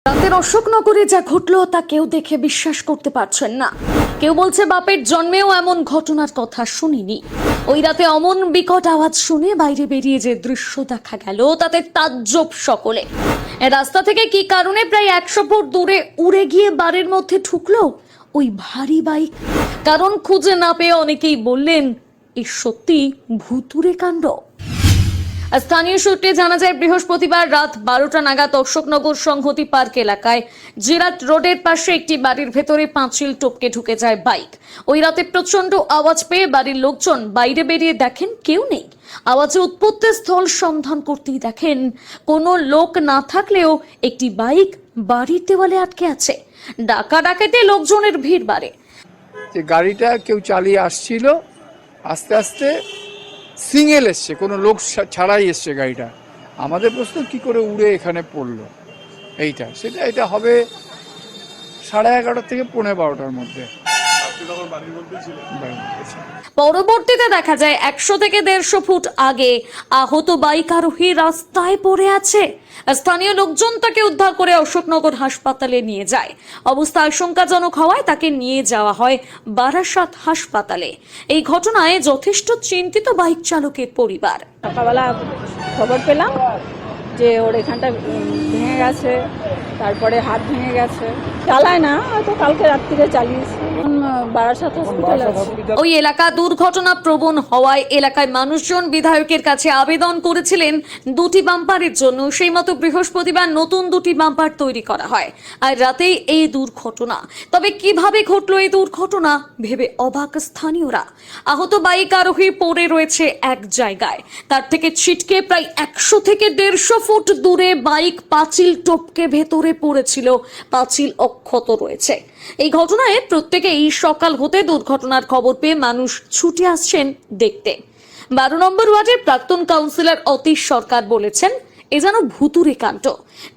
রাতের অশোকনগরে যা ঘটলো তা কেউ দেখে বিশ্বাস করতে পারছেন না। কেউ বলছে বাপের জন্মেও এমন ঘটনার কথা শুনিনি। ওই রাতে অমন বিকট আওয়াজ শুনে বাইরে বেরিয়ে যে দৃশ্য দেখা গেল তাতে তাজ্জব সকলে। রাস্তা থেকে কি কারণে প্রায় 100 ফুট দূরে উড়ে গিয়ে বাড়ির মধ্যে ঢুকলো ওই ভারী বাইক, কারণ খুঁজে না পেয়ে অনেকেই বললেন এই সত্যি ভুতুড়ে কাণ্ড। স্থানীয় সূত্রে জানা যায় বৃহস্পতিবার রাত 12টা নাগাদ অশোকনগর সংহতি পার্ক এলাকায় জিরাট রোডের পাশে একটি বাড়ির ভেতরে পাঁচিল টপকে ঢুকে যায় বাইক। ওই রাতে প্রচন্ড আওয়াজ পেয়ে বাড়ির লোকজন বাইরে বেরিয়ে দেখেন কেউ নেই। আওয়াজে উৎপত্তি স্থল সন্ধান করতেই দেখেন কোনো লোক না থাকলেও একটি বাইক বাড়ির দেওয়ালে আটকে আছে। ডাকাডাকিতে লোকজনের ভিড় বাড়ে। যে গাড়িটা কেউ চালিয়ে আসছিল, আস্তে আস্তে সিঙ্গেল এসছে, কোনো লোক ছাড়াই এসছে গাড়িটা। আমাদের প্রশ্ন কি করে উড়ে এখানে পড়লো, এটা হবে 11:30 থেকে 12:15 মধ্যে। পরবর্তীতে দেখা যায় 100 থেকে 150 ফুট আগে আহত বাইক আরোহী রাস্তায় পড়ে আছে। স্থানীয় লোকজন তাকে উদ্ধার করে অশোকনগর হাসপাতালে নিয়ে যায়। অবস্থা আশঙ্কাজনক হওয়ায় তাকে নিয়ে যাওয়া হয় বারাসাত হাসপাতালে। এই ঘটনায় যথেষ্ট চিন্তিত বাইক চালকের পরিবার। সকালবেলা খবর পেলাম যে ওর এখানটা ভেঙে গেছে, তারপরে হাত ভেঙে গেছে। চালায় না, হয়তো কালকে রাত্রিরে চালিয়েছে। বারাসাত হসপিটাল আছে। ওই এলাকা দুর্ঘটনা প্রবণ হওয়ায় এলাকায় মানুষজন বিধায়কের কাছে আবেদন করেছিলেন দুটি বাম্পারের জন্য। সেই মতো বৃহস্পতিবার নতুন দুটি বাম্পার তৈরি করা হয়। আর রাতেই এই দুর্ঘটনা। তবে কিভাবে ঘটলো এই দুর্ঘটনা ভেবে অবাক স্থানীয়রা। আহত বাইক আরোহী পড়ে রয়েছে এক জায়গায়, তার থেকে ছিটকে প্রায় 100 থেকে 150 ফুট দূরে বাইক পাঁচিল টপকে ভেতরে পড়েছিল। পাঁচিল অক্ষত রয়েছে। এই ঘটনায় প্রত্যেকেই সকাল হতে দুর্ঘটনার খবর পেয়ে মানুষ ছুটে আসছেন দেখতে। 12 নম্বর ওয়ার্ডের প্রাক্তন কাউন্সিলর অতীশ সরকার বলেছেন এ যেন ভুতুড়ে কাণ্ড।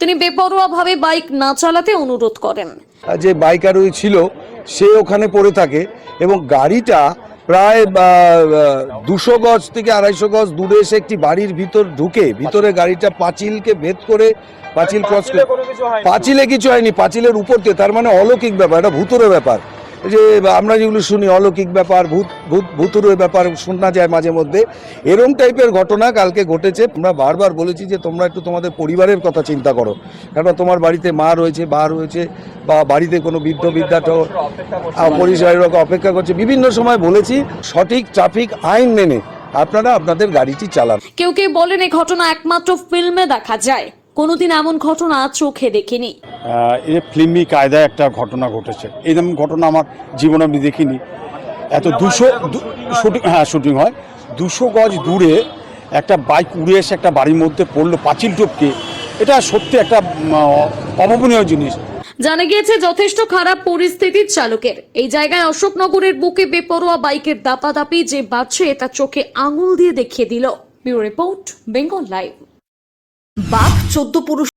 তিনি বেপরোয়াভাবে বাইক না চালাতে অনুরোধ করেন। যে বাইক আরোহী ছিল সে ওখানে পড়ে থাকে এবং গাড়িটা প্রায় 200 গজ থেকে 250 গজ দূরে এসে একটি বাড়ির ভিতর ঢুকে ভিতরে গাড়িটা পাঁচিলকে ভেদ করে পাঁচিল ক্রস করে, পাঁচিলে কিছু হয়নি, পাঁচিলের উপর দিয়ে, তার মানে অলৌকিক ব্যাপার, এটা ভুতুরে ব্যাপার। যে আমরা যেগুলো শুনি অলৌকিক ব্যাপার, ভুতুরে ব্যাপার শোনা যায় মাঝে মধ্যে, এরম টাইপের ঘটনা কালকে ঘটেছে। আমরা বারবার বলেছি যে তোমরা একটু তোমাদের পরিবারের কথা চিন্তা করো, কারণ তোমার বাড়িতে মা রয়েছে, বা রয়েছে, বা বাড়িতে কোনো বৃদ্ধ বৃদ্ধাটো পরিবারের অপেক্ষা করছে। বিভিন্ন সময় বলেছি সঠিক ট্রাফিক আইন মেনে আপনারা আপনাদের গাড়িটি চালান। কেউ কেউ বলেন এই ঘটনা একমাত্র ফিল্মে দেখা যায়, কোনোদিন এমন ঘটনা চোখে দেখিনি। এই ফিল্মি কায়দায় একটা ঘটনা ঘটেছে, এরকম ঘটনা আমার জীবনে আমি দেখিনি। এত 200 শুটিং হয়, 200 গজ দূরে একটা বাইক উড়ে এসে একটা বাড়ির মধ্যে পড়লো পাঁচিল টপকে। এটা সত্যি একটা অভাবনীয় জিনিস। জানা গিয়েছে যথেষ্ট খারাপ পরিস্থিতির চালকের। এই জায়গায় অশোকনগরের বুকে বেপরোয়া বাইকের দাপাদাপি যে বাড়ছে তা চোখে আঙুল দিয়ে দেখিয়ে দিল। Bureau report, Bengal live. বাঘ 14 পুরুষ